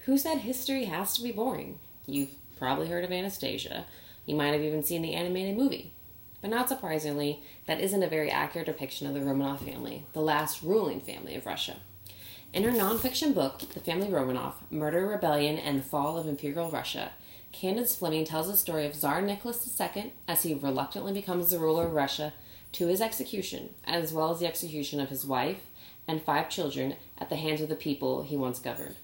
Who said history has to be boring? You've probably heard of Anastasia. You might have even seen the animated movie. But not surprisingly, that isn't a very accurate depiction of the Romanov family, the last ruling family of Russia. In her nonfiction book, The Family Romanov, Murder, Rebellion, and the Fall of Imperial Russia, Candace Fleming tells the story of Tsar Nicholas II as he reluctantly becomes the ruler of Russia to his execution, as well as the execution of his wife and 5 children at the hands of the people he once governed.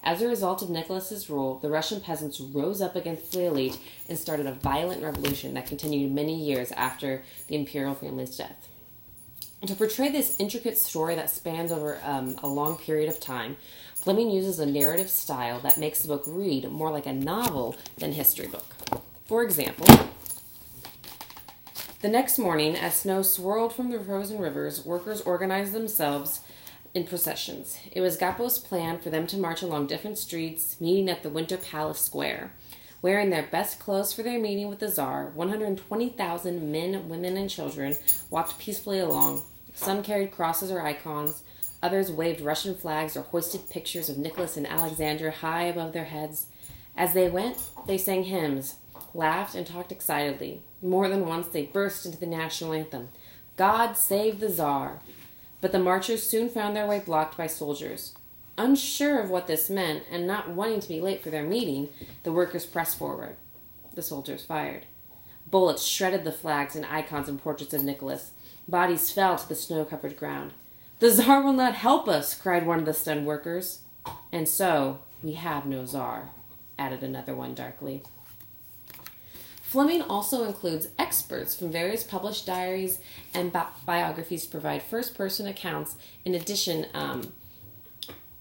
As a result of Nicholas's rule, the Russian peasants rose up against the elite and started a violent revolution that continued many years after the imperial family's death. And to portray this intricate story that spans over a long period of time, Fleming uses a narrative style that makes the book read more like a novel than a history book. For example, the next morning, as snow swirled from the frozen rivers, workers organized themselves in processions. It was Gapo's plan for them to march along different streets, meeting at the Winter Palace Square. Wearing their best clothes for their meeting with the Tsar, 120,000 men, women, and children walked peacefully along. Some carried crosses or icons. Others waved Russian flags or hoisted pictures of Nicholas and Alexander high above their heads. As they went, they sang hymns, laughed, and talked excitedly. More than once they burst into the national anthem, God Save the Tsar. But the marchers soon found their way blocked by soldiers. Unsure of what this meant, and not wanting to be late for their meeting, the workers pressed forward. The soldiers fired. Bullets shredded the flags and icons and portraits of Nicholas. Bodies fell to the snow-covered ground. The Tsar will not help us, cried one of the stunned workers. And so, we have no Tsar, added another one darkly. Fleming also includes experts from various published diaries and biographies to provide first-person accounts in addition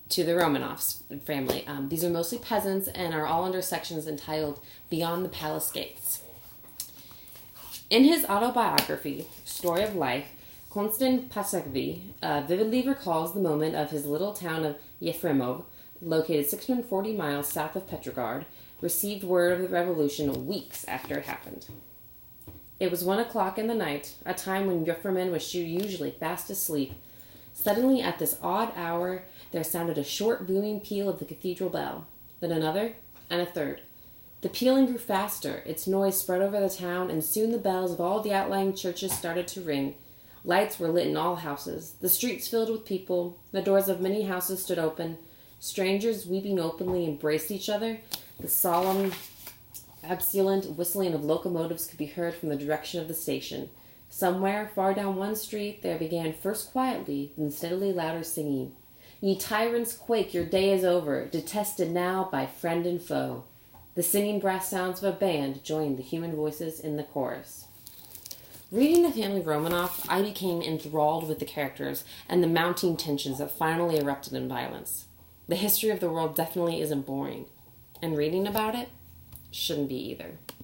to the Romanovs family. These are mostly peasants and are all under sections entitled Beyond the Palace Gates. In his autobiography, Story of Life, Konstantin Pasakvi vividly recalls the moment of his little town of Yefremov, located 640 miles south of Petrograd, received word of the revolution weeks after it happened. It was 1 o'clock in the night, a time when Yefremen was usually fast asleep. Suddenly, at this odd hour, there sounded a short booming peal of the cathedral bell, then another, and a third. The pealing grew faster, its noise spread over the town, and soon the bells of all the outlying churches started to ring. Lights were lit in all houses, the streets filled with people, the doors of many houses stood open. Strangers, weeping openly, embraced each other. The solemn, absent whistling of locomotives could be heard from the direction of the station. Somewhere, far down one street, there began first quietly, then steadily louder singing. Ye tyrants quake, your day is over, detested now by friend and foe. The singing brass sounds of a band joined the human voices in the chorus. Reading The Family Romanov, I became enthralled with the characters and the mounting tensions that finally erupted in violence. The history of the world definitely isn't boring, and reading about it shouldn't be either.